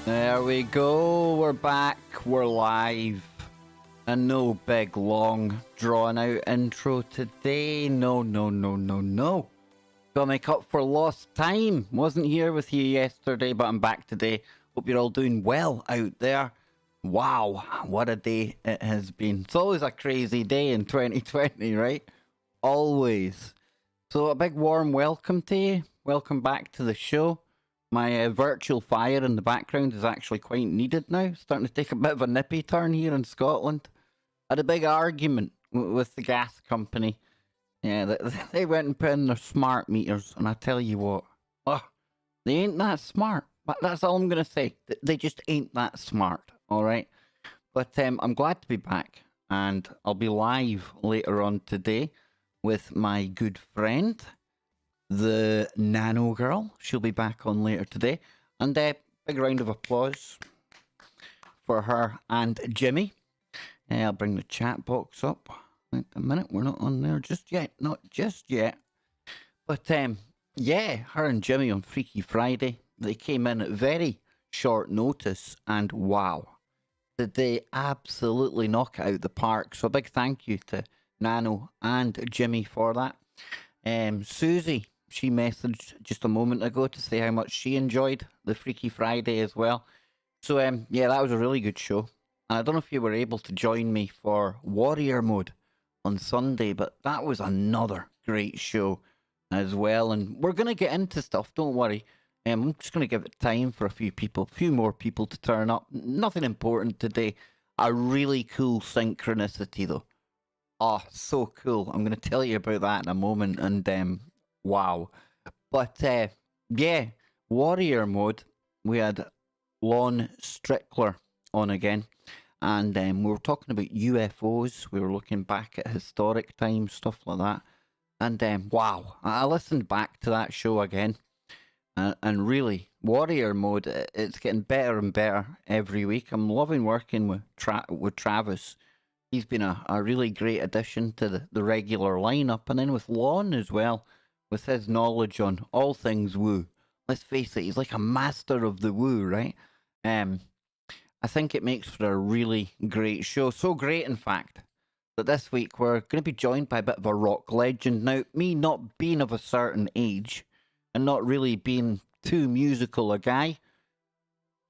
There we go. We're back. We're live. And no big, long, drawn-out intro today. No. Gotta make up for lost time. Wasn't here with you yesterday, but I'm back today. Hope you're all doing well out there. Wow, what a day it has been. It's always a crazy day in 2020, right? Always. So a big warm welcome to you. Welcome back to the show. My virtual fire in the background is actually quite needed now. Starting to take a bit of a nippy turn here in Scotland. I had a big argument with the gas company. Yeah, they went and put in their smart meters, and I tell you what, they ain't that smart. But that's all I'm going to say. They just ain't that smart, all right? But I'm glad to be back, and I'll be live later on today with my good friend, the NanoGirl. She'll be back on later today. And big round of applause for her and Jimmy. I'll bring the chat box up. Wait a minute, we're not on there just yet. Not just yet. But yeah, her and Jimmy on Freaky Friday. They came in at very short notice, and wow, did they absolutely knock it out the park. So a big thank you to Nano and Jimmy for that. Susie, she messaged just a moment ago to say how much she enjoyed the Freaky Friday as well. So yeah, that was a really good show. I don't know if you were able to join me for Warrior Mode on Sunday, but that was another great show as well. And we're going to get into stuff, don't worry. I'm just going to give it time for a few more people to turn up. Nothing important today. A really cool synchronicity though. Oh, so cool. I'm going to tell you about that in a moment. And wow. But yeah, Warrior Mode, we had Lon Strickler on again. And we were talking about UFOs. We were looking back at historic times, stuff like that. And wow, I listened back to that show again. And really, Warrior Mode, it's getting better and better every week. I'm loving working with Travis. He's been a really great addition to the regular lineup. And then with Lon as well, with his knowledge on all things woo. Let's face it, he's like a master of the woo, right? I think it makes for a really great show. So great, in fact, that this week we're going to be joined by a bit of a rock legend. Now, me not being of a certain age and not really being too musical a guy,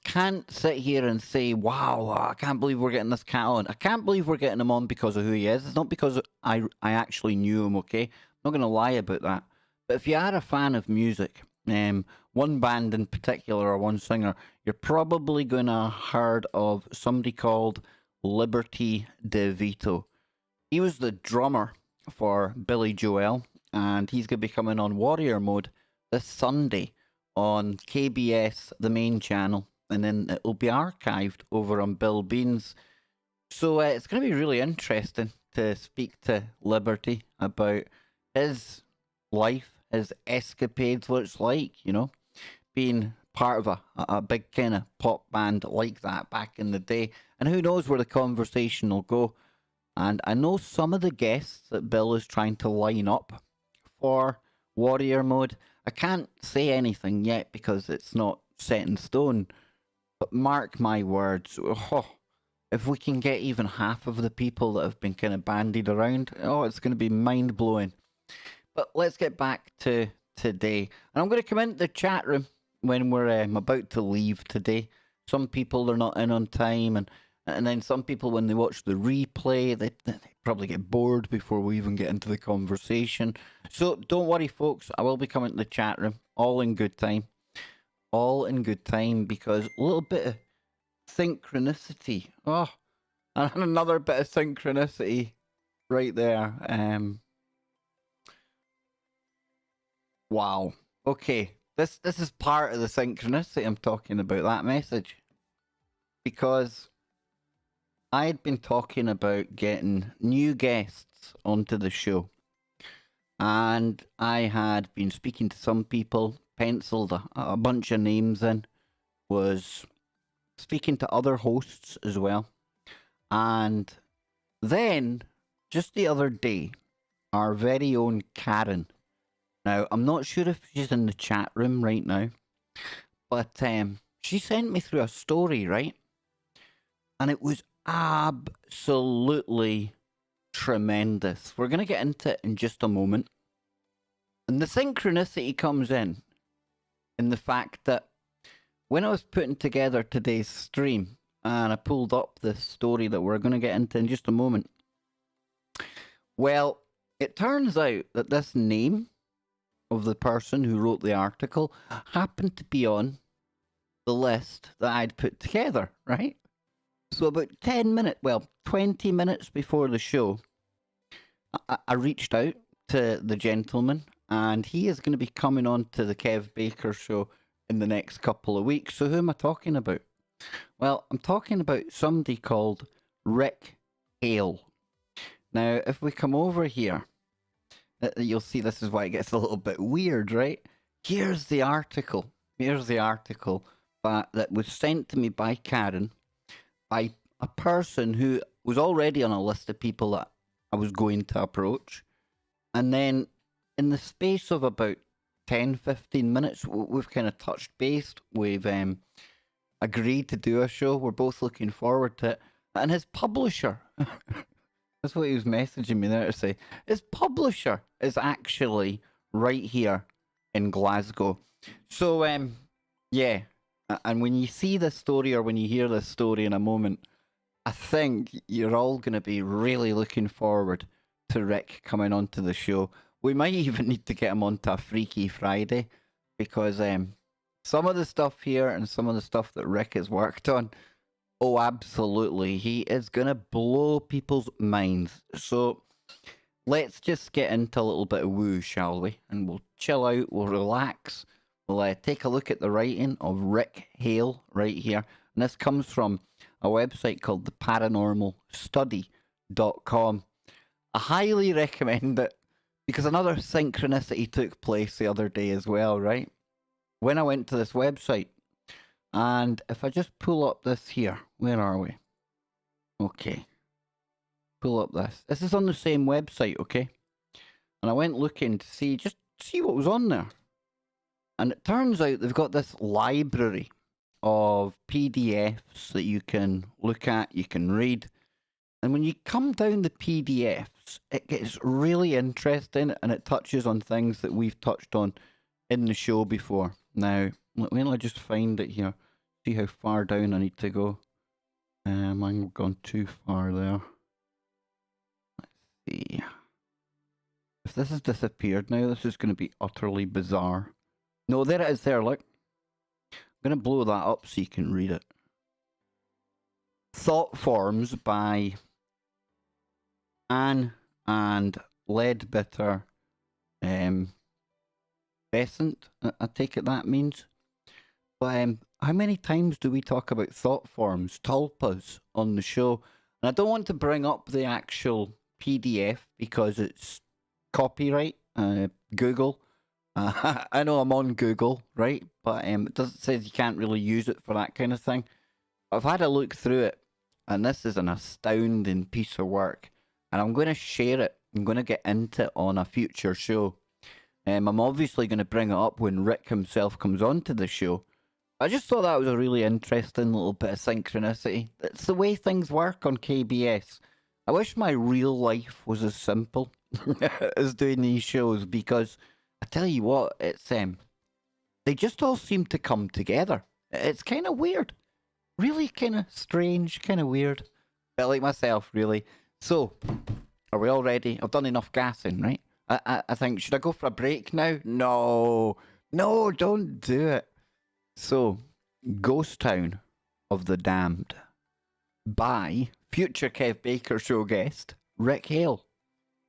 can't sit here and say, wow, I can't believe we're getting this cat on. I can't believe we're getting him on because of who he is. It's not because I actually knew him, okay? I'm not going to lie about that. But if you are a fan of music, one band in particular or one singer, you're probably going to have heard of somebody called Liberty DeVito. He was the drummer for Billy Joel, and he's going to be coming on Warrior Mode this Sunday on KBS, the main channel, and then it'll be archived over on Bill Bean's. So it's going to be really interesting to speak to Liberty about his life, his escapades, what it's like, you know, being part of a big kind of pop band like that back in the day. And who knows where the conversation will go. And I know some of the guests that Bill is trying to line up for Warrior Mode. I can't say anything yet because it's not set in stone. But mark my words, if we can get even half of the people that have been kind of bandied around, it's going to be mind-blowing. But let's get back to today. And I'm going to come into the chat room when we're about to leave today. Some people are not in on time, and then some people, when they watch the replay, they probably get bored before we even get into the conversation. So don't worry, folks. I will be coming to the chat room, all in good time. All in good time, because a little bit of synchronicity. Oh, and another bit of synchronicity right there. Wow. Okay. This is part of the synchronicity I'm talking about, that message. Because I had been talking about getting new guests onto the show. And I had been speaking to some people, penciled a bunch of names in, was speaking to other hosts as well. And then, just the other day, our very own Karen. Now, I'm not sure if she's in the chat room right now, but she sent me through a story, right? And it was absolutely tremendous. We're going to get into it in just a moment. And the synchronicity comes in the fact that when I was putting together today's stream, and I pulled up this story that we're going to get into in just a moment, well, it turns out that this name of the person who wrote the article happened to be on the list that I'd put together, right? So about 20 minutes before the show, I reached out to the gentleman, and he is going to be coming on to the Kev Baker show in the next couple of weeks. So who am I talking about? Well, I'm talking about somebody called Rick Hale. Now, if we come over here, you'll see this is why it gets a little bit weird, right? Here's the article. Here's the article that was sent to me by Karen, by a person who was already on a list of people that I was going to approach. And then in the space of about 10, 15 minutes, we've kind of touched base. We've agreed to do a show. We're both looking forward to it. And his publisher, that's what he was messaging me there to say, his publisher is actually right here in Glasgow. So, yeah. And when you see this story or when you hear this story in a moment, I think you're all going to be really looking forward to Rick coming onto the show. We might even need to get him onto a Freaky Friday, because some of the stuff here and some of the stuff that Rick has worked on, oh, absolutely, he is going to blow people's minds. So let's just get into a little bit of woo, shall we? And we'll chill out, we'll relax. We'll take a look at the writing of Rick Hale right here. And this comes from a website called the paranormalstudy.com. I highly recommend it, because another synchronicity took place the other day as well, right? When I went to this website, and if I just pull up this here, where are we? Okay. Pull up this. This is on the same website, okay? And I went looking to see what was on there. And it turns out they've got this library of PDFs that you can look at, you can read. And when you come down the PDFs, it gets really interesting, and it touches on things that we've touched on in the show before. Now, let me just find it here. See how far down I need to go. I've gone too far there. Let's see. If this has disappeared now, this is going to be utterly bizarre. No, there it is there, look. I'm going to blow that up so you can read it. Thought Forms by Anne and Leadbitter Besant, I take it that means. But how many times do we talk about thought forms, tulpas, on the show? And I don't want to bring up the actual PDF because it's copyright, Google. I know I'm on Google, right? But it says you can't really use it for that kind of thing. I've had a look through it, and this is an astounding piece of work. And I'm going to share it. I'm going to get into it on a future show. I'm obviously going to bring it up when Rick himself comes onto the show. I just thought that was a really interesting little bit of synchronicity. It's the way things work on KBS. I wish my real life was as simple as doing these shows, because I tell you what, it's they just all seem to come together. It's kind of weird. Really kind of strange, kind of weird. But like myself, really. So, are we all ready? I've done enough gassing, right? I think, should I go for a break now? No, don't do it. So, Ghost Town of the Damned by future Kev Baker show guest, Rick Hale.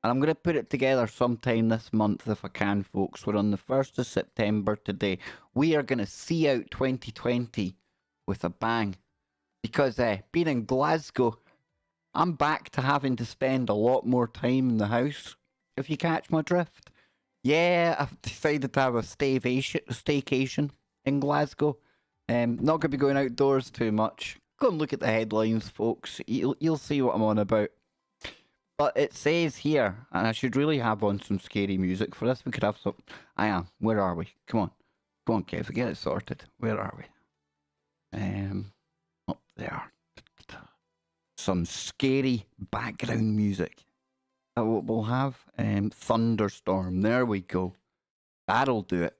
And I'm going to put it together sometime this month if I can, folks. We're on the 1st of September today. We are going to see out 2020 with a bang. Because being in Glasgow, I'm back to having to spend a lot more time in the house, if you catch my drift. Yeah, I've decided to have a staycation in Glasgow. Not going to be going outdoors too much. Go and look at the headlines, folks. You'll see what I'm on about. But it says here, and I should really have on some scary music for this. We could have some... I am. Where are we? Come on, Kev, get it sorted. Where are we? Up there. Some scary background music. That what we'll have? Thunderstorm. There we go. That'll do it.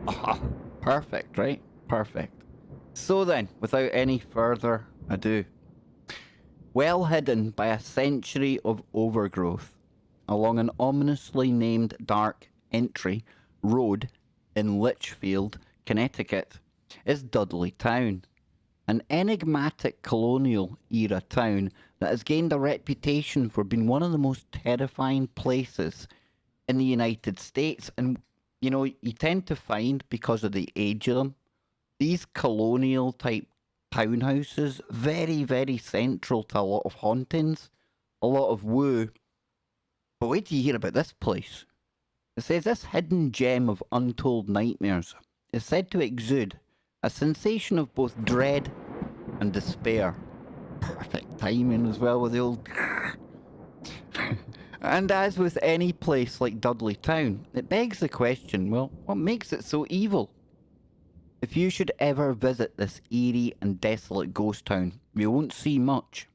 Aha. Perfect, right? Perfect. So then, without any further ado, well hidden by a century of overgrowth, along an ominously named dark entry road in Litchfield, Connecticut, is Dudley Town, an enigmatic colonial-era town that has gained a reputation for being one of the most terrifying places in the United States. And, you know, you tend to find, because of the age of them, these colonial-type townhouses very, very central to a lot of hauntings, a lot of woo. But wait till you hear about this place. It says this hidden gem of untold nightmares is said to exude a sensation of both dread and despair. Perfect timing as well with the old... And as with any place like Dudley Town, it begs the question, well, what makes it so evil? If you should ever visit this eerie and desolate ghost town, you won't see much.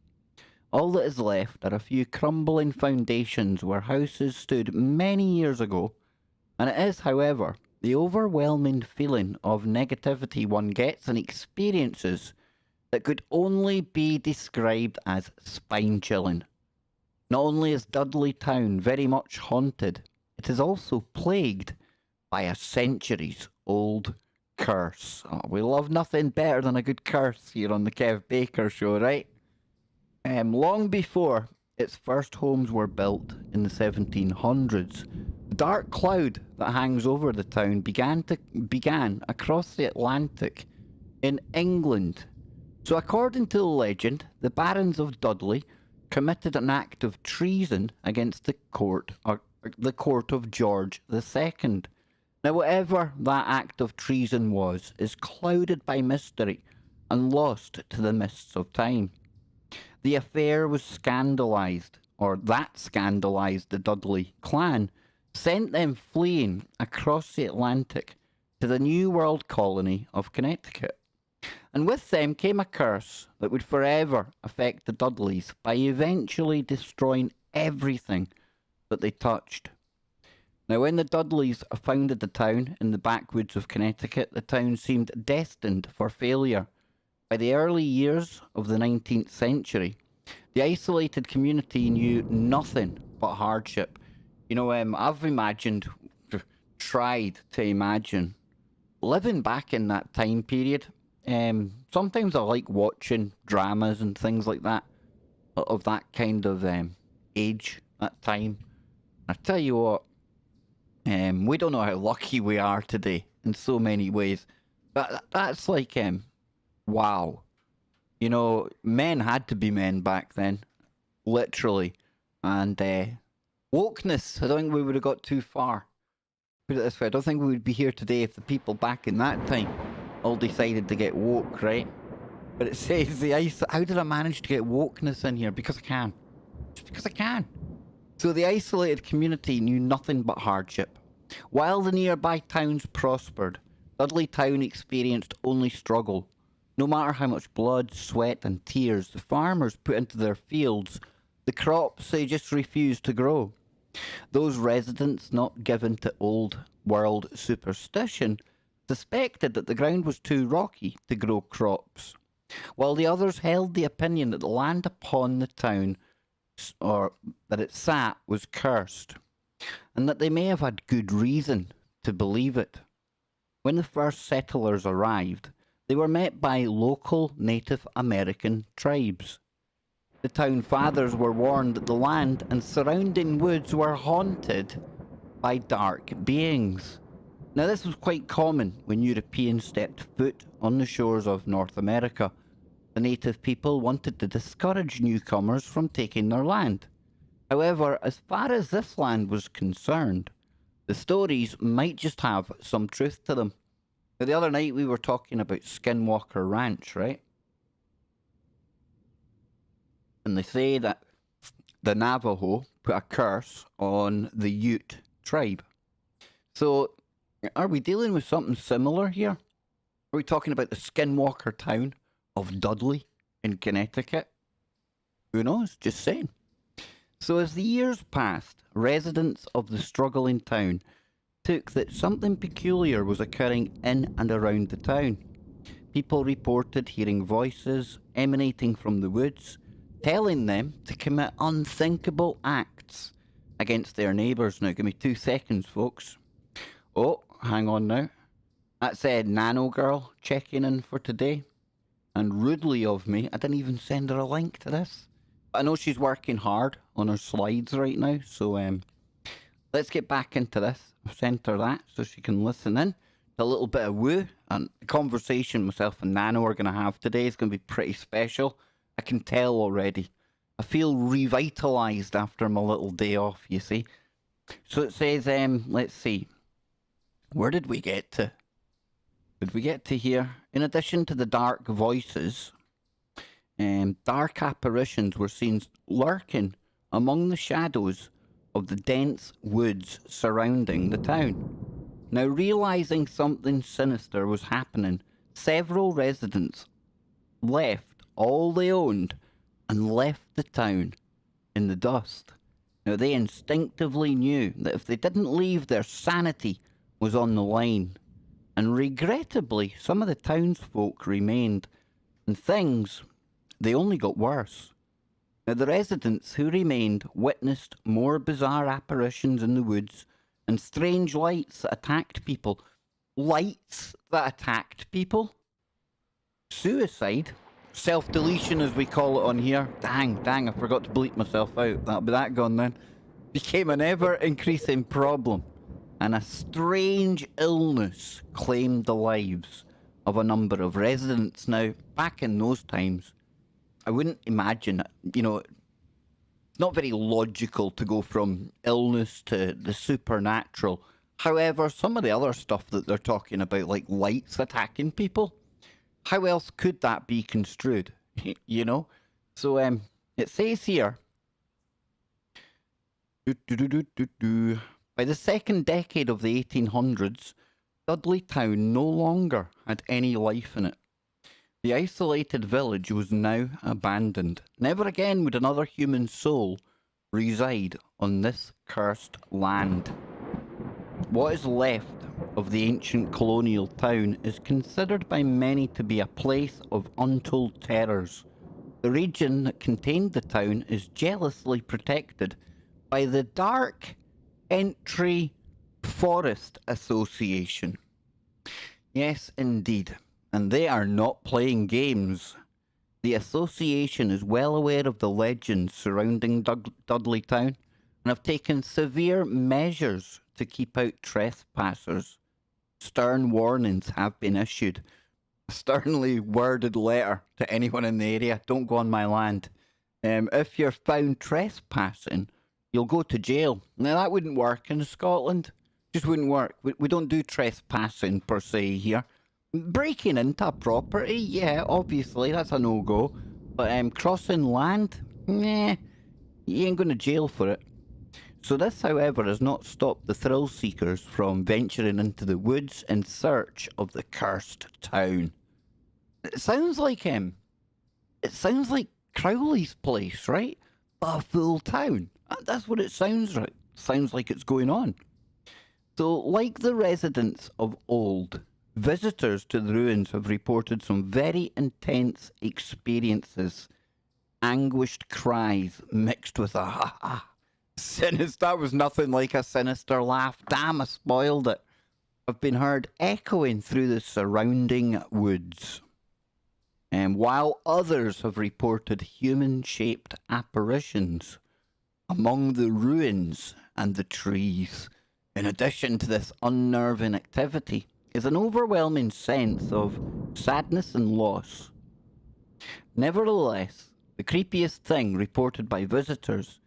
All that is left are a few crumbling foundations where houses stood many years ago, and it is, however, the overwhelming feeling of negativity one gets and experiences that could only be described as spine-chilling. Not only is Dudley Town very much haunted, it is also plagued by a centuries-old curse. Oh, we love nothing better than a good curse here on the Kev Baker Show, right? Long before its first homes were built in the 1700s, the dark cloud that hangs over the town began across the Atlantic in England. So according to the legend, the barons of Dudley committed an act of treason against the court of George II. Now, whatever that act of treason was, is clouded by mystery and lost to the mists of time. The affair was scandalised, or that scandalised the Dudley clan, sent them fleeing across the Atlantic to the New World colony of Connecticut. And with them came a curse that would forever affect the Dudleys by eventually destroying everything that they touched. Now, when the Dudleys founded the town in the backwoods of Connecticut, the town seemed destined for failure. By the early years of the 19th century, the isolated community knew nothing but hardship. You know, tried to imagine living back in that time period. Sometimes I like watching dramas and things like that, of that kind of age, that time. I tell you what, we don't know how lucky we are today in so many ways. That's like, wow. You know, men had to be men back then, literally. And wokeness, I don't think we would have got too far. Put it this way, I don't think we would be here today if the people back in that time all decided to get woke, right? But it says how did I manage to get wokeness in here? Because I can. Just because I can. So the isolated community knew nothing but hardship. While the nearby towns prospered, Dudley Town experienced only struggle. No matter how much blood, sweat and tears the farmers put into their fields, the crops they just refused to grow. Those residents not given to old world superstition suspected that the ground was too rocky to grow crops, while the others held the opinion that the land upon the town, or that it sat, was cursed, and that they may have had good reason to believe it. When the first settlers arrived, they were met by local Native American tribes. The town fathers were warned that the land and surrounding woods were haunted by dark beings. Now, this was quite common when Europeans stepped foot on the shores of North America. The native people wanted to discourage newcomers from taking their land. However, as far as this land was concerned, the stories might just have some truth to them. Now, the other night we were talking about Skinwalker Ranch, right? And they say that the Navajo put a curse on the Ute tribe. So Are we dealing with something similar here? Are we talking about the skinwalker town of Dudley in Connecticut? Who knows? Just saying. So as the years passed, residents of the struggling town took that something peculiar was occurring in and around the town. People reported hearing voices emanating from the woods, telling them to commit unthinkable acts against their neighbours. Now, give me 2 seconds, folks. Oh, hang on now. That said NanoGirl checking in for today. And rudely of me, I didn't even send her a link to this. But I know she's working hard on her slides right now, so let's get back into this. I've sent her that so she can listen in. A little bit of woo, and the conversation myself and Nano are going to have today is going to be pretty special. I can tell already. I feel revitalised after my little day off, you see. So it says, let's see. Where did we get to? Did we get to here? In addition to the dark voices, dark apparitions were seen lurking among the shadows of the dense woods surrounding the town. Now, realising something sinister was happening, several residents left all they owned and left the town in the dust. Now, they instinctively knew that if they didn't leave, their sanity was on the line. And regrettably, some of the townsfolk remained, and things, they only got worse. Now, the residents who remained witnessed more bizarre apparitions in the woods and strange lights that attacked people. Lights that attacked people? Suicide? Self-deletion, as we call it on here. Dang, I forgot to bleep myself out. That'll be that gone then. Became an ever-increasing problem, and a strange illness claimed the lives of a number of residents. Now, back in those times, I wouldn't imagine it. You know, it's not very logical to go from illness to the supernatural. However, some of the other stuff that they're talking about, like lights attacking people, how else could that be construed? You know? So, it says here, by the second decade of the 1800s, Dudley Town no longer had any life in it. The isolated village was now abandoned. Never again would another human soul reside on this cursed land. What is left of the ancient colonial town is considered by many to be a place of untold terrors. The region that contained the town is jealously protected by the Dark Entry Forest Association. Yes, indeed. And they are not playing games. The association is well aware of the legends surrounding Dudley Town and have taken severe measures to keep out trespassers. Stern warnings have been issued. A sternly worded letter to anyone in the area: don't go on my land. If you're found trespassing, you'll go to jail. Now, that wouldn't work in Scotland. Just wouldn't work. We don't do trespassing per se here. Breaking into a property, yeah, obviously, that's a no-go. But crossing land, nah, you ain't going to jail for it. So this, however, has not stopped the thrill seekers from venturing into the woods in search of the cursed town. It sounds like Crowley's place, right? But a full town. That's what it sounds like. Sounds like it's going on. So, like the residents of old, visitors to the ruins have reported some very intense experiences. Anguished cries mixed with a ha ha. Sinister. That was nothing like a sinister laugh. Damn, I spoiled it. Have been heard echoing through the surrounding woods. And while others have reported human-shaped apparitions among the ruins and the trees. In addition to this unnerving activity is an overwhelming sense of sadness and loss. Nevertheless, the creepiest thing reported by visitors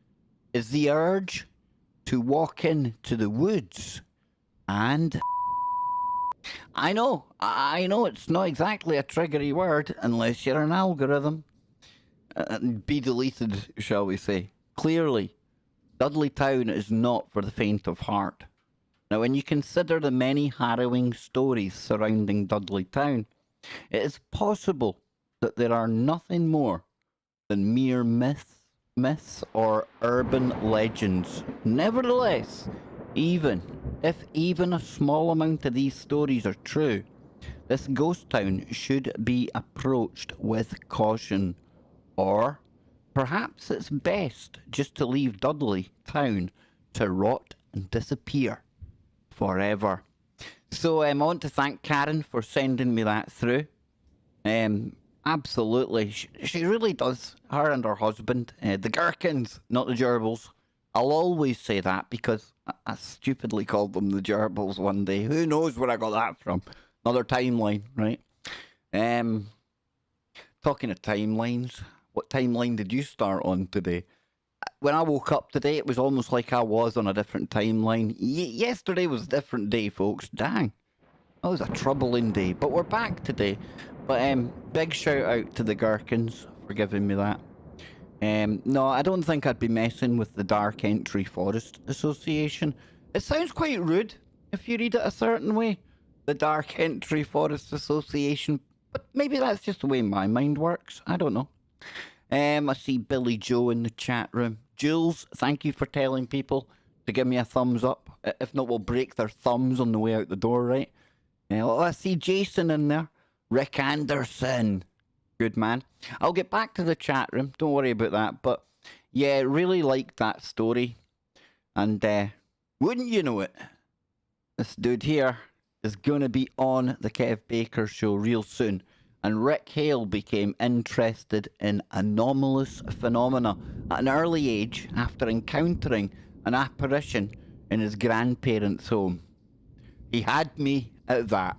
is the urge to walk into the woods and... I know it's not exactly a triggery word unless you're an algorithm. Be deleted, shall we say. Clearly, Dudley Town is not for the faint of heart. Now, when you consider the many harrowing stories surrounding Dudley Town, it is possible that there are nothing more than mere myths or urban legends. Nevertheless, even if even a small amount of these stories are true, this ghost town should be approached with caution. Or perhaps it's best just to leave Dudley Town to rot and disappear forever. So I want to thank Karen for sending me that through. Absolutely. She really does. Her and her husband. The Gherkins, not the Gerbils. I'll always say that because I stupidly called them the Gerbils one day. Who knows where I got that from? Another timeline, right? Talking of timelines, what timeline did you start on today? When I woke up today, it was almost like I was on a different timeline. Yesterday was a different day, folks. Dang. That was a troubling day. But we're back today. But big shout out to the Gherkins for giving me that. No, I don't think I'd be messing with the Dark Entry Forest Association. It sounds quite rude if you read it a certain way. The Dark Entry Forest Association. But maybe that's just the way my mind works. I don't know. I see Billy Joe in the chat room. Jules, thank you for telling people to give me a thumbs up. If not, we'll break their thumbs on the way out the door, right? I see Jason in there. Rick Anderson. Good man. I'll get back to the chat room. Don't worry about that. But yeah, really liked that story. And wouldn't you know it, this dude here is going to be on the Kev Baker show real soon. And Rick Hale became interested in anomalous phenomena at an early age after encountering an apparition in his grandparents' home. He had me at that.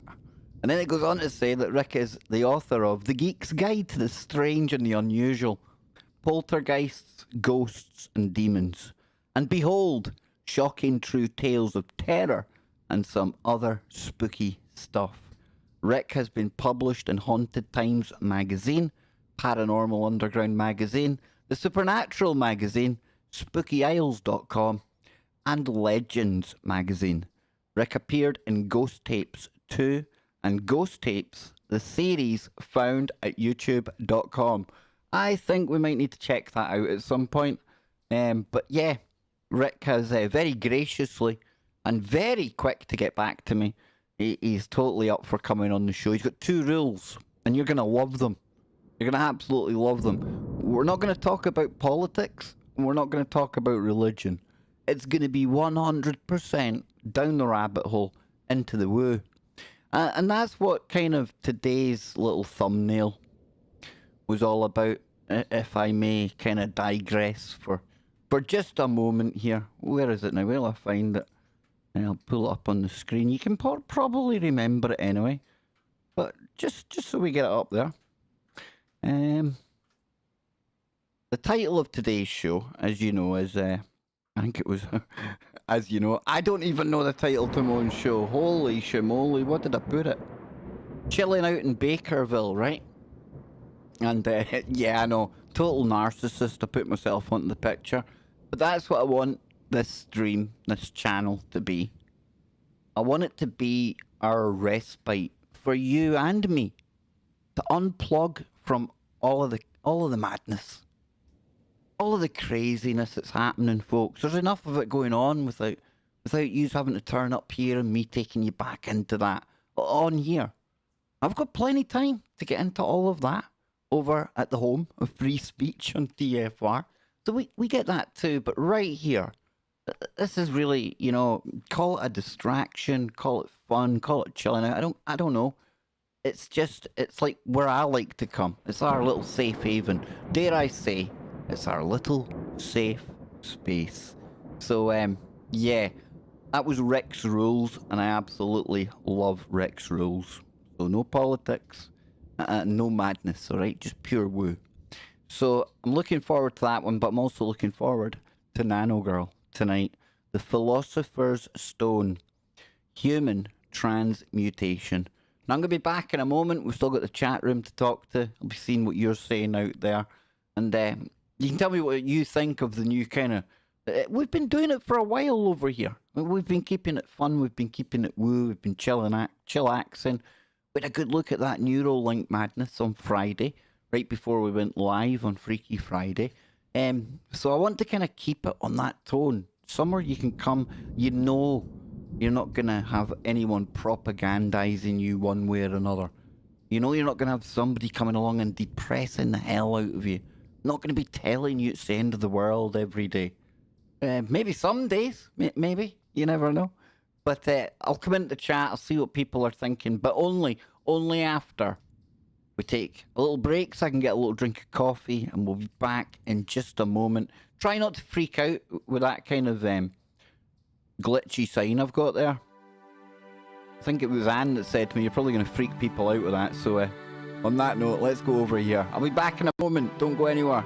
And then it goes on to say that Rick is the author of The Geek's Guide to the Strange and the Unusual, Poltergeists, Ghosts and Demons. And behold, shocking true tales of terror and some other spooky stuff. Rick has been published in Haunted Times magazine, Paranormal Underground magazine, The Supernatural magazine, SpookyIsles.com, and Legends magazine. Rick appeared in Ghost Tapes 2 and Ghost Tapes, the series found at YouTube.com. I think we might need to check that out at some point. But yeah, Rick has very graciously and very quick to get back to me. He's totally up for coming on the show. He's got 2 rules, and you're going to love them. You're going to absolutely love them. We're not going to talk about politics, and we're not going to talk about religion. It's going to be 100% down the rabbit hole into the woo. And that's what kind of today's little thumbnail was all about, if I may kind of digress for just a moment here. Where is it now? Will I find it? And I'll pull it up on the screen. You can probably remember it anyway. But just so we get it up there. The title of today's show, as you know, is... I think it was... as you know, I don't even know the title to my own show. Holy shimoly, what did I put it? Chilling out in Bakerville, right? And yeah, I know. Total narcissist. I put myself onto the picture. But that's what I want this stream, this channel to be. I want it to be our respite for you and me to unplug from all of the madness, all of the craziness that's happening, folks. There's enough of it going on without you having to turn up here and me taking you back into that on here. I've got plenty of time to get into all of that over at the home of free speech on TFR. So we get that too, but right here, this is really, you know, call it a distraction, call it fun, call it chilling out. I don't know. It's like where I like to come. It's our little safe haven. Dare I say, it's our little safe space. So, yeah, that was Rick's rules, and I absolutely love Rick's rules. So no politics, no madness, all right? Just pure woo. So I'm looking forward to that one, but I'm also looking forward to NanoGirl tonight. The Philosopher's Stone. Human transmutation. Now I'm going to be back in a moment. We've still got the chat room to talk to. I'll be seeing what you're saying out there. And you can tell me what you think of the new kind of We've been doing it for a while over here. We've been keeping it fun. We've been keeping it woo. We've been chillaxing. We had a good look at that Neuralink madness on Friday, right before we went live on Freaky Friday. So I want to kind of keep it on that tone. Somewhere you can come, you know you're not going to have anyone propagandizing you one way or another. You know you're not going to have somebody coming along and depressing the hell out of you. Not going to be telling you it's the end of the world every day. Maybe some days, maybe. You never know. But I'll come into the chat, I'll see what people are thinking, but only after we take a little break so I can get a little drink of coffee, and we'll be back in just a moment. Try not to freak out with that kind of glitchy sign I've got there. I think it was Anne that said to me, you're probably going to freak people out with that. So on that note, let's go over here. I'll be back in a moment. Don't go anywhere.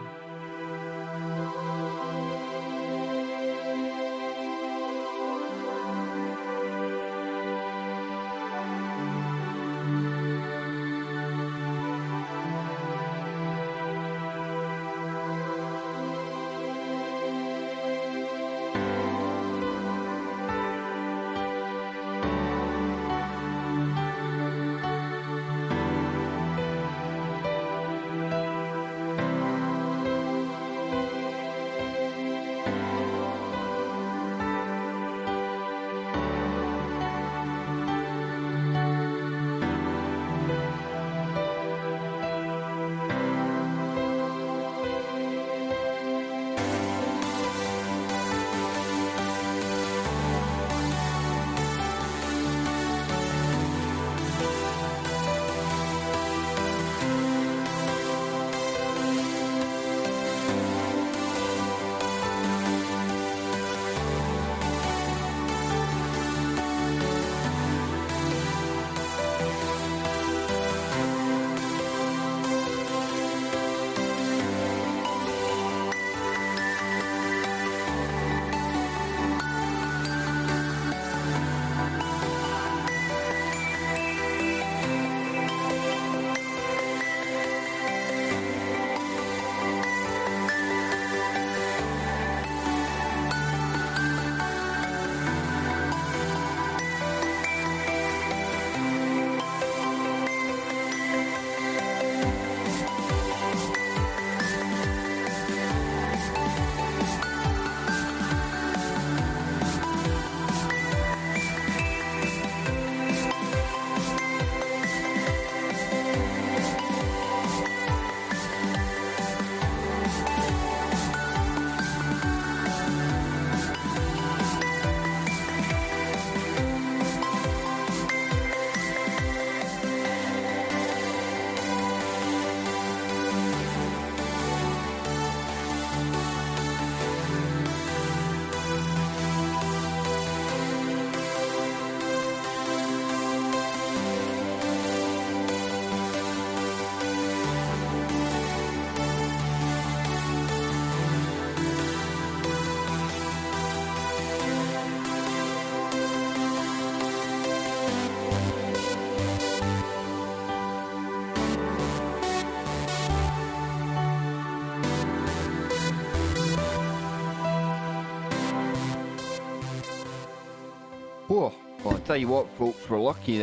Oh, well, I'll tell you what, folks, we're lucky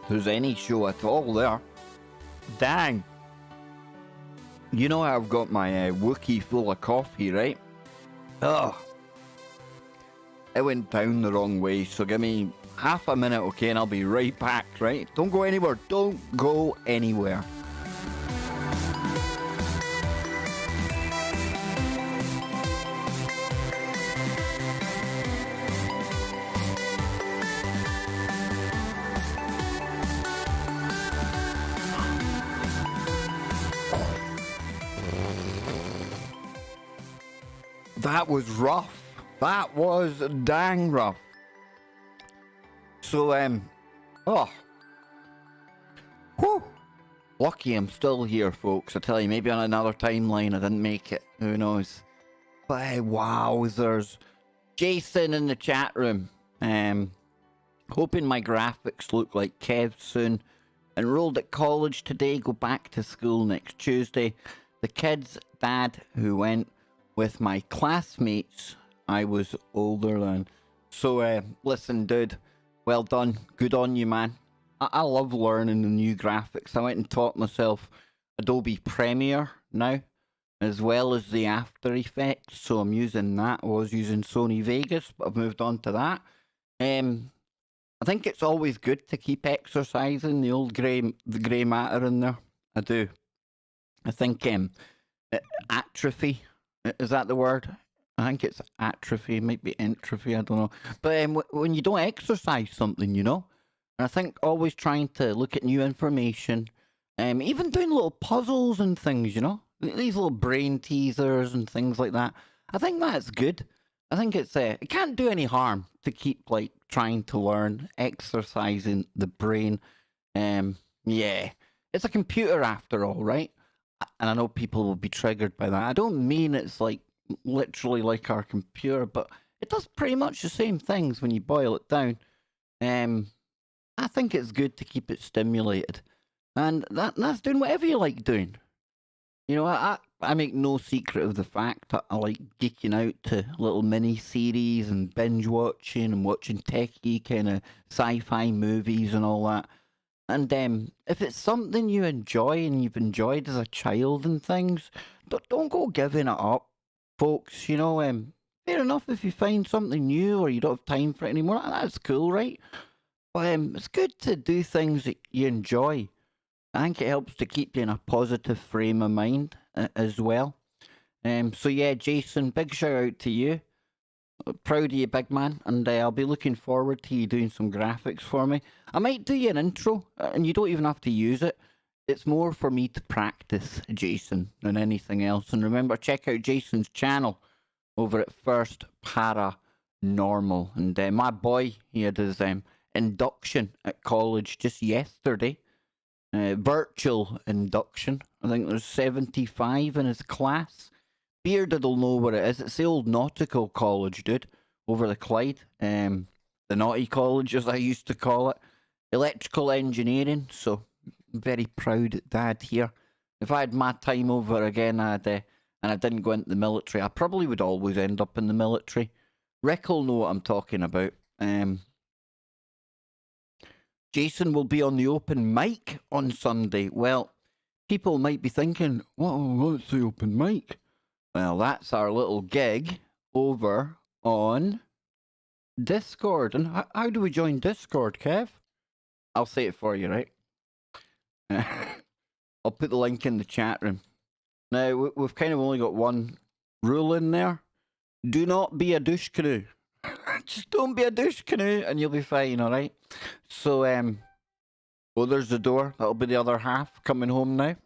there's any show at all there. Dang. You know I've got my Wookiee full of coffee, right? Ugh. It went down the wrong way, so give me half a minute, okay, and I'll be right back, right? Don't go anywhere. Don't go anywhere. That was rough. That was dang rough. So, oh. Whew. Lucky I'm still here, folks. I tell you, maybe on another timeline I didn't make it. Who knows? But wowzers. Jason in the chat room. Hoping my graphics look like Kev soon. Enrolled at college today. Go back to school next Tuesday. The kid's dad who went with my classmates I was older than. So, listen, dude, well done. Good on you, man. I love learning the new graphics. I went and taught myself Adobe Premiere now, as well as the After Effects. So I'm using that. I was using Sony Vegas, but I've moved on to that. I think it's always good to keep exercising the grey matter in there. I do. I think atrophy, is that the word? I think it's atrophy, it might be entropy, I don't know. But when you don't exercise something, you know, and I think always trying to look at new information, even doing little puzzles and things, you know, these little brain teasers and things like that. I think that's good. I think it can't do any harm to keep like trying to learn, exercising the brain. Yeah, it's a computer after all, right? And I know people will be triggered by that. I don't mean it's like literally like our computer, but it does pretty much the same things when you boil it down. I think it's good to keep it stimulated, and that's doing whatever you like doing. You know, I make no secret of the fact that I like geeking out to little mini series and binge watching and watching techie kind of sci-fi movies and all that. And if it's something you enjoy and you've enjoyed as a child and things, don't go giving it up, folks. You know, fair enough if you find something new or you don't have time for it anymore. That's cool, right? But it's good to do things that you enjoy. I think it helps to keep you in a positive frame of mind as well. So yeah, Jason, big shout out to you. Proud of you, big man, and I'll be looking forward to you doing some graphics for me. I might do you an intro, and you don't even have to use it. It's more for me to practice, Jason, than anything else. And remember, check out Jason's channel over at First Paranormal. And my boy, he had his induction at college just yesterday. Virtual induction. I think there's 75 in his class. Bearded will know what it is. It's the old nautical college, dude, over the Clyde. The naughty college, as I used to call it. Electrical engineering, so very proud dad here. If I had my time over again, and I didn't go into the military, I probably would always end up in the military. Rick will know what I'm talking about. Jason will be on the open mic on Sunday. Well, people might be thinking, what's the open mic? Well, that's our little gig over on Discord. And how do we join Discord, Kev? I'll say it for you, right? I'll put the link in the chat room. Now, we've kind of only got one rule in there. Do not be a douche canoe. Just don't be a douche canoe and you'll be fine, alright? So, there's the door. That'll be the other half coming home now.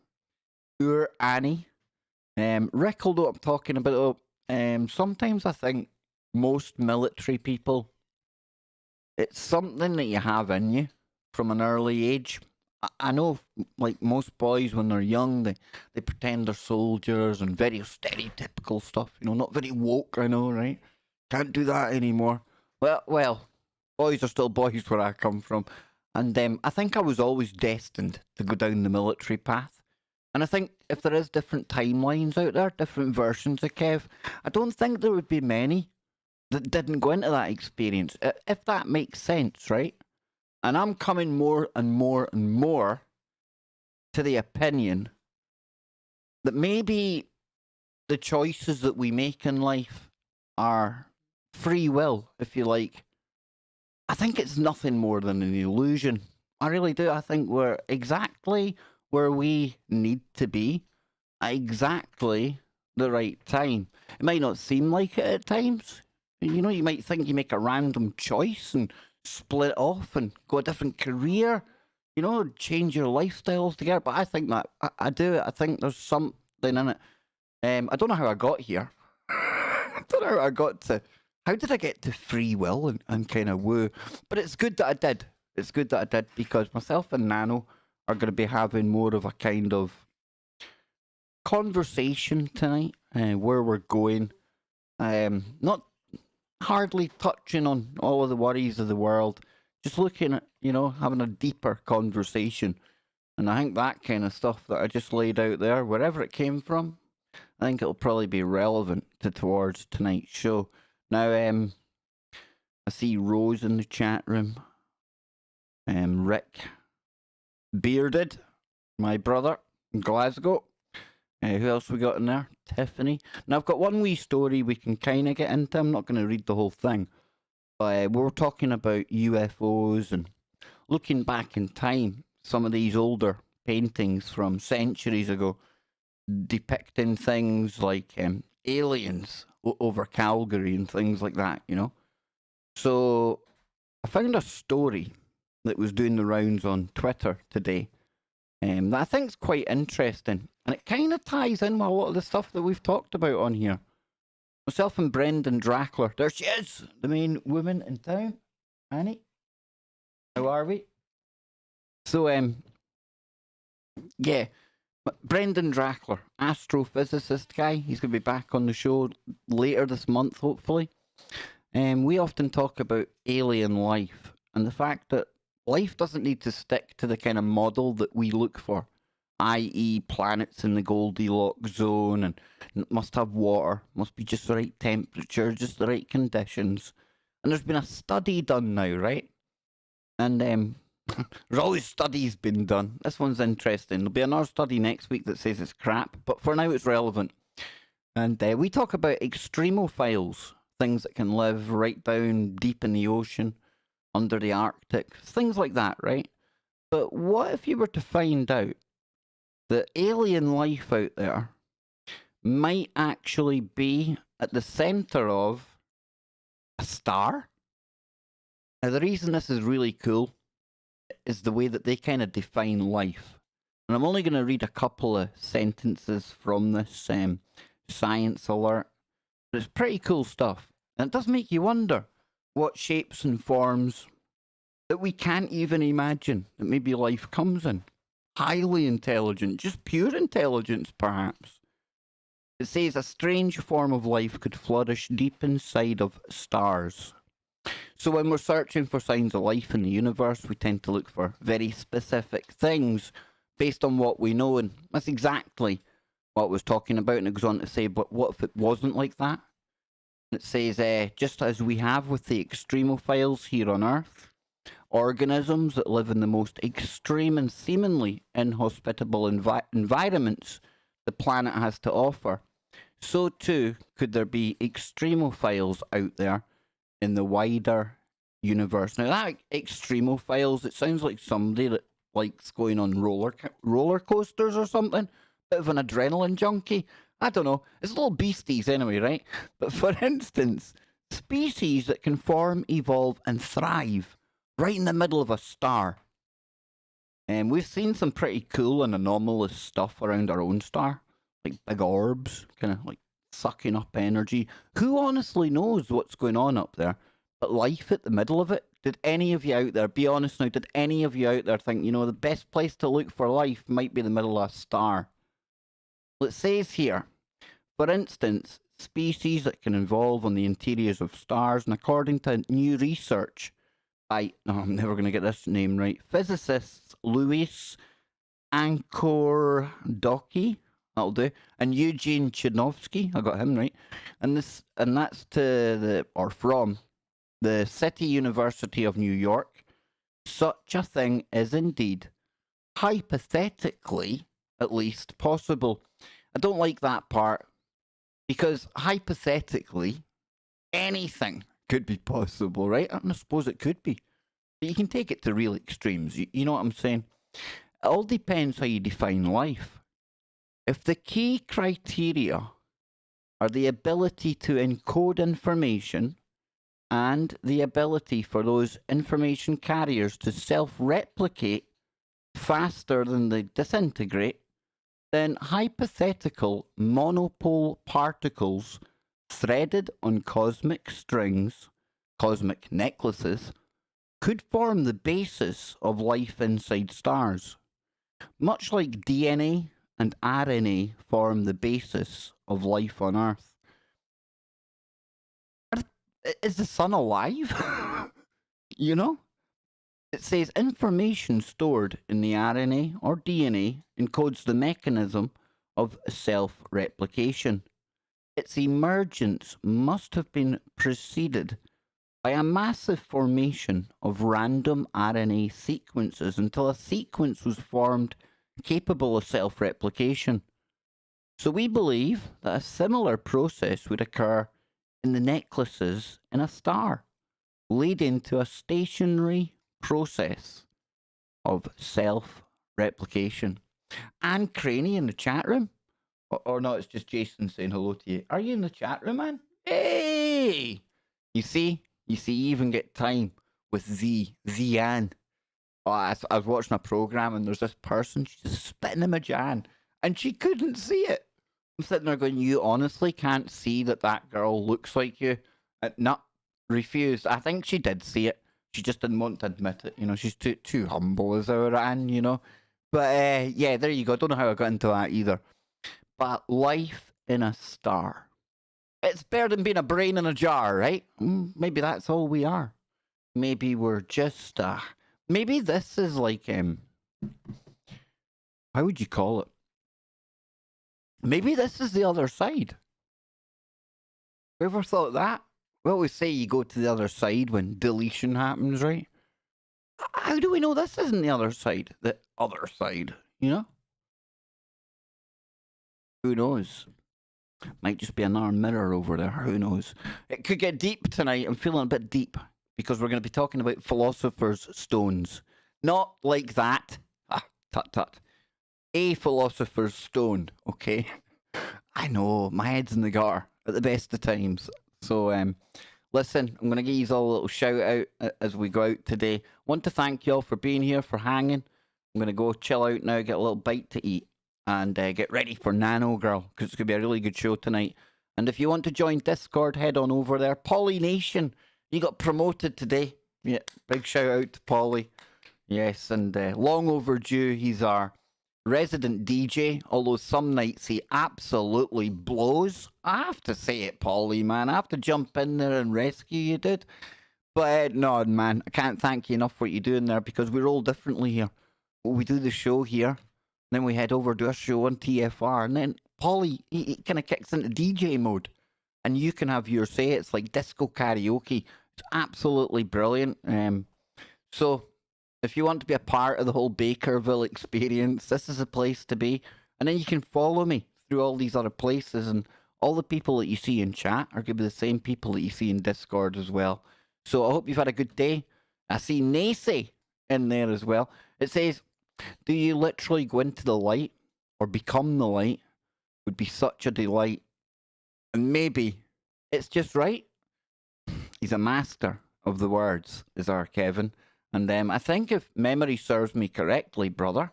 Poor Annie. Rick will know what I'm talking about. Sometimes I think most military people, it's something that you have in you from an early age. I know, like most boys when they're young, they pretend they're soldiers and very stereotypical stuff. You know, not very woke, I know, right? Can't do that anymore. Well, boys are still boys where I come from. And I think I was always destined to go down the military path. And I think if there is different timelines out there, different versions of Kev, I don't think there would be many that didn't go into that experience, if that makes sense, right? And I'm coming more and more and more to the opinion that maybe the choices that we make in life are free will, if you like. I think it's nothing more than an illusion. I really do. I think we're exactly where we need to be at exactly the right time. It might not seem like it at times. You know, you might think you make a random choice and split off and go a different career, you know, change your lifestyle altogether. But I think that, I do it. I think there's something in it. I don't know how I got here. I don't know how I got to, how did I get to free will and kind of woo? But it's good that I did. It's good that I did because myself and Nano are going to be having more of a kind of conversation tonight, where we're going. Not hardly touching on all of the worries of the world, just looking at, you know, having a deeper conversation. And I think that kind of stuff that I just laid out there, wherever it came from, I think it'll probably be relevant towards tonight's show. Now, I see Rose in the chat room. Rick Bearded, my brother in Glasgow. Who else we got in there? Tiffany. Now, I've got one wee story we can kind of get into. I'm not going to read the whole thing. But we were talking about UFOs and looking back in time. Some of these older paintings from centuries ago depicting things like aliens over Calgary and things like that, you know. So I found a story that was doing the rounds on Twitter today that I think is quite interesting. And it kind of ties in with a lot of the stuff that we've talked about on here. Myself and Brendan Drackler. There she is, the main woman in town. Annie, how are we? So, yeah, Brendan Drackler, astrophysicist guy. He's going to be back on the show later this month, hopefully. We often talk about alien life and the fact that life doesn't need to stick to the kind of model that we look for, i.e. planets in the Goldilocks zone and must have water, must be just the right temperature, just the right conditions. And there's been a study done now, right? And there's always studies been done. This one's interesting. There'll be another study next week that says it's crap, but for now it's relevant. And we talk about extremophiles, things that can live right down deep in the ocean, under the Arctic, things like that, right? But what if you were to find out that alien life out there might actually be at the center of a star? Now, the reason this is really cool is the way that they kind of define life. And I'm only going to read a couple of sentences from this science alert. But it's pretty cool stuff. And it does make you wonder what shapes and forms that we can't even imagine that maybe life comes in. Highly intelligent, just pure intelligence, perhaps. It says a strange form of life could flourish deep inside of stars. So when we're searching for signs of life in the universe, we tend to look for very specific things based on what we know, and that's exactly what I was talking about. And it goes on to say, but what if it wasn't like that? It says, just as we have with the extremophiles here on Earth, organisms that live in the most extreme and seemingly inhospitable environments the planet has to offer, so too could there be extremophiles out there in the wider universe. Now that extremophiles, it sounds like somebody that likes going on roller coasters or something, bit of an adrenaline junkie. I don't know. It's little beasties anyway, right? But for instance, species that can form, evolve, and thrive right in the middle of a star. And we've seen some pretty cool and anomalous stuff around our own star, like big orbs, kind of like sucking up energy. Who honestly knows what's going on up there? But life at the middle of it? Did any of you out there, be honest now, did any of you out there think, you know, the best place to look for life might be the middle of a star? Well, it says here, for instance, species that can evolve on the interiors of stars, and according to new research by, I'm never going to get this name right, physicists Louis Ankordoki, that'll do, and Eugene Chinovsky, I got him right, and that's from the City University of New York. Such a thing is indeed, hypothetically, at least, possible. I don't like that part, because hypothetically, anything could be possible, right? And I suppose it could be. But you can take it to real extremes. You know what I'm saying? It all depends how you define life. If the key criteria are the ability to encode information and the ability for those information carriers to self-replicate faster than they disintegrate, then hypothetical monopole particles threaded on cosmic strings, cosmic necklaces, could form the basis of life inside stars. Much like DNA and RNA form the basis of life on Earth. Is the sun alive? You know? It says information stored in the RNA or DNA encodes the mechanism of self-replication. Its emergence must have been preceded by a massive formation of random RNA sequences until a sequence was formed capable of self-replication. So we believe that a similar process would occur in the necklaces in a star, leading to a stationary process of self-replication. And Craney in the chat room. Or no, it's just Jason saying hello to you. Are you in the chat room, man? Hey! You see, you even get time with Zian. Oh, I was watching a program and there's this person, she's just spitting him a Jan, and she couldn't see it. I'm sitting there going, you honestly can't see that girl looks like you? No, refused. I think she did see it. She just didn't want to admit it. You know, she's too humble as our Anne, you know. But yeah, there you go. Don't know how I got into that either. But life in a star. It's better than being a brain in a jar, right? Maybe that's all we are. Maybe we're just maybe this is like how would you call it? Maybe this is the other side. Ever thought that? We always say you go to the other side when deletion happens, right? How do we know this isn't the other side? The other side, you know? Who knows? Might just be another mirror over there. Who knows? It could get deep tonight. I'm feeling a bit deep because we're going to be talking about philosopher's stones. Not like that. Ah, tut tut. A philosopher's stone, okay? I know, my head's in the gutter at the best of times. So, listen, I'm going to give you all a little shout out as we go out today. Want to thank you all for being here, for hanging. I'm going to go chill out now, get a little bite to eat, and get ready for NanoGirl, because it's going to be a really good show tonight. And if you want to join Discord, head on over there. Polly Nation, you got promoted today. Yeah, big shout out to Polly. Yes, and long overdue. He's our resident DJ, although some nights he absolutely blows. I have to say it, Polly, man. I have to jump in there and rescue you, dude. But no, man, I can't thank you enough for what you're doing there, because we roll differently here. We do the show here, then we head over to a show on TFR, and then Polly, he kind of kicks into DJ mode, and you can have your say. It's like disco karaoke. It's absolutely brilliant. So if you want to be a part of the whole Bakerville experience, this is a place to be. And then you can follow me through all these other places, and all the people that you see in chat are going to be the same people that you see in Discord as well. So I hope you've had a good day. I see Nacy in there as well. It says, do you literally go into the light or become the light? Would be such a delight. And maybe it's just right. He's a master of the words, is our Kevin. And I think if memory serves me correctly, brother,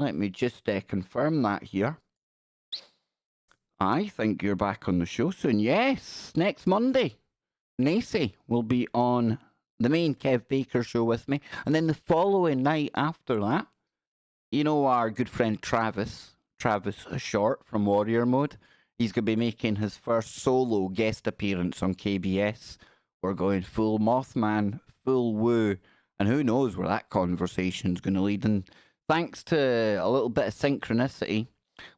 let me just confirm that here. I think you're back on the show soon. Yes, next Monday. Nacy will be on the main Kev Baker show with me. And then the following night after that, you know our good friend Travis Short from Warrior Mode, he's going to be making his first solo guest appearance on KBS. We're going full Mothman, full woo, and who knows where that conversation's going to lead. And thanks to a little bit of synchronicity,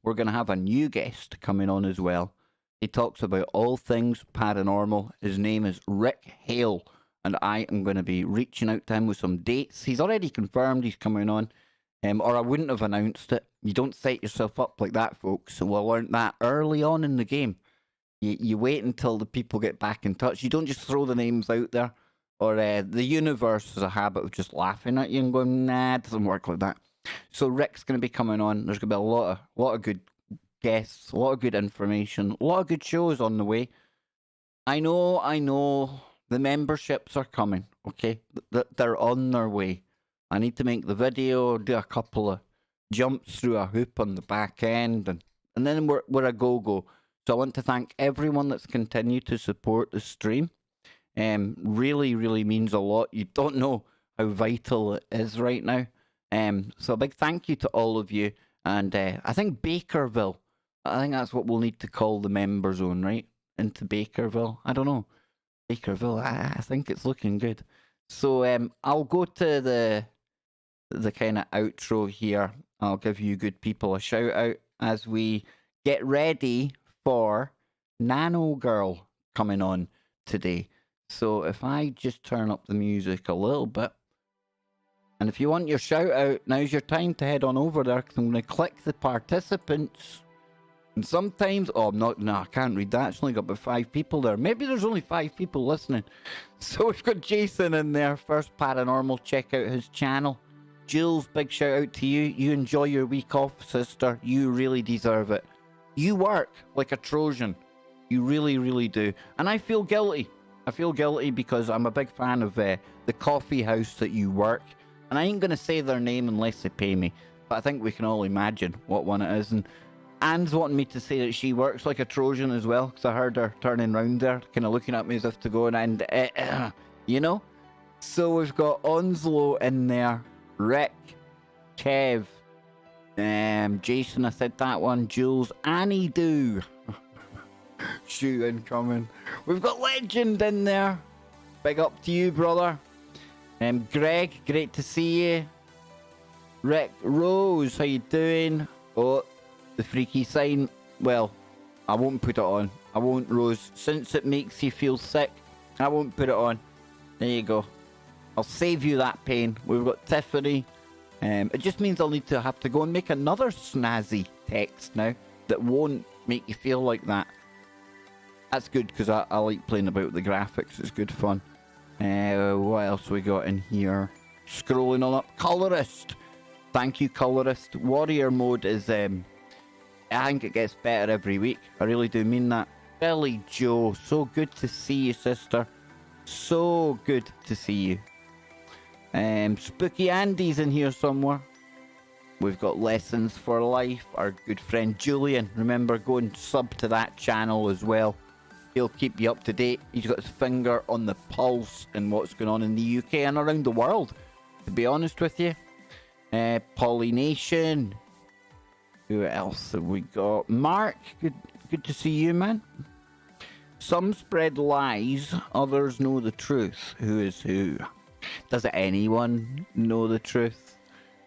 we're going to have a new guest coming on as well. He talks about all things paranormal. His name is Rick Hale, and I am going to be reaching out to him with some dates. He's already confirmed he's coming on, or I wouldn't have announced it. You don't set yourself up like that, folks. So I learned that early on in the game. You wait until the people get back in touch. You don't just throw the names out there. Or the universe has a habit of just laughing at you and going, nah, it doesn't work like that. So Rick's going to be coming on. There's going to be a lot of good guests, a lot of good information, a lot of good shows on the way. I know. The memberships are coming, okay? They're on their way. I need to make the video, do a couple of jumps through a hoop on the back end, and then we're a go-go. So I want to thank everyone that's continued to support the stream. Really, really means a lot. You don't know how vital it is right now. So a big thank you to all of you. And I think Bakerville, I think that's what we'll need to call the member zone, right? Into Bakerville. I don't know. Bakerville, I think it's looking good. So I'll go to the kind of outro here. I'll give you good people a shout out. as we get ready for NanoGirl coming on today. So if I just turn up the music a little bit, and if you want your shout out, now's your time to head on over there, because I'm going to click the participants. And sometimes, oh, no, I can't read that. It's only got about 5 people there. Maybe there's only 5 people listening. So we've got Jason in there. First Paranormal. Check out his channel. Jules, big shout out to you. You enjoy your week off, sister. You really deserve it. You work like a Trojan. You really, really do. And I feel guilty. I feel guilty because I'm a big fan of the coffee house that you work. And I ain't going to say their name unless they pay me. But I think we can all imagine what one it is. And Anne's wanting me to say that she works like a Trojan as well, because I heard her turning round there, kind of looking at me as if to go and you know? So we've got Onslow in there, Rick, Kev, Jason, I said that one, Jules, Annie Do. Shoot incoming. We've got Legend in there. Big up to you, brother. Greg, great to see you. Rick, Rose, how you doing? Oh, the freaky sign. Well, I won't put it on. I won't, Rose. Since it makes you feel sick, I won't put it on. There you go. I'll save you that pain. We've got Tiffany. It just means I'll need to have to go and make another snazzy text now that won't make you feel like that. That's good, because I like playing about with the graphics. It's good fun. What else we got in here? Scrolling on up. Colorist. Thank you, Colorist. Warrior mode is... I think it gets better every week. I really do mean that. Billy Joe, so good to see you, sister. So good to see you. Spooky Andy's in here somewhere. We've got Lessons for Life. Our good friend Julian. Remember, go and sub to that channel as well. He'll keep you up to date. He's got his finger on the pulse in what's going on in the UK and around the world, to be honest with you. Pollination. Who else have we got? Mark, good to see you, man. Some spread lies, others know the truth. Who is who? Does anyone know the truth?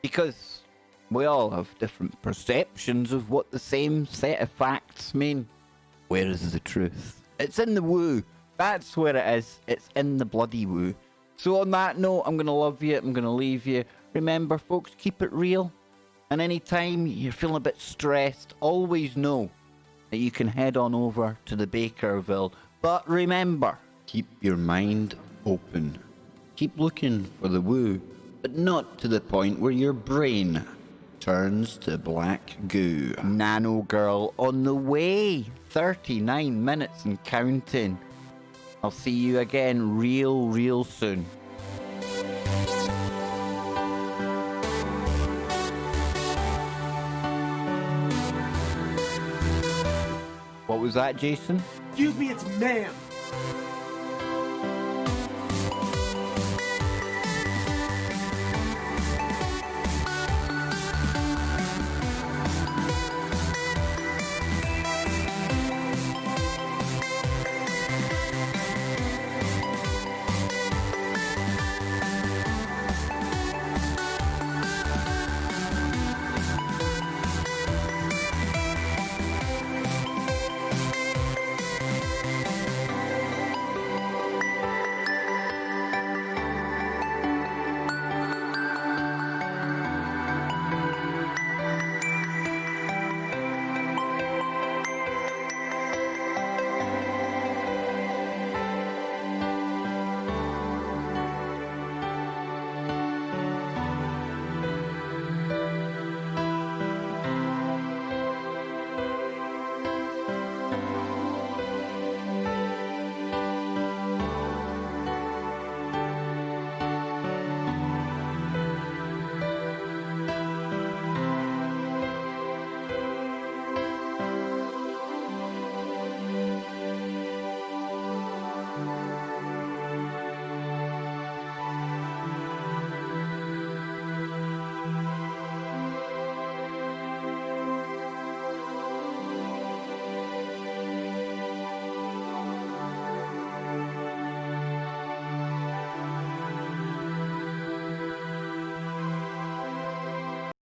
Because we all have different perceptions of what the same set of facts mean. Where is the truth? It's in the woo. That's where it is. It's in the bloody woo. So on that note, I'm going to love you. I'm going to leave you. Remember, folks, keep it real. And anytime you're feeling a bit stressed, always know that you can head on over to the Bakerville. But remember, keep your mind open. Keep looking for the woo, but not to the point where your brain turns to black goo. NanoGirl on the way. 39 minutes and counting. I'll see you again real soon. What was that, Jason? Excuse me, it's ma'am.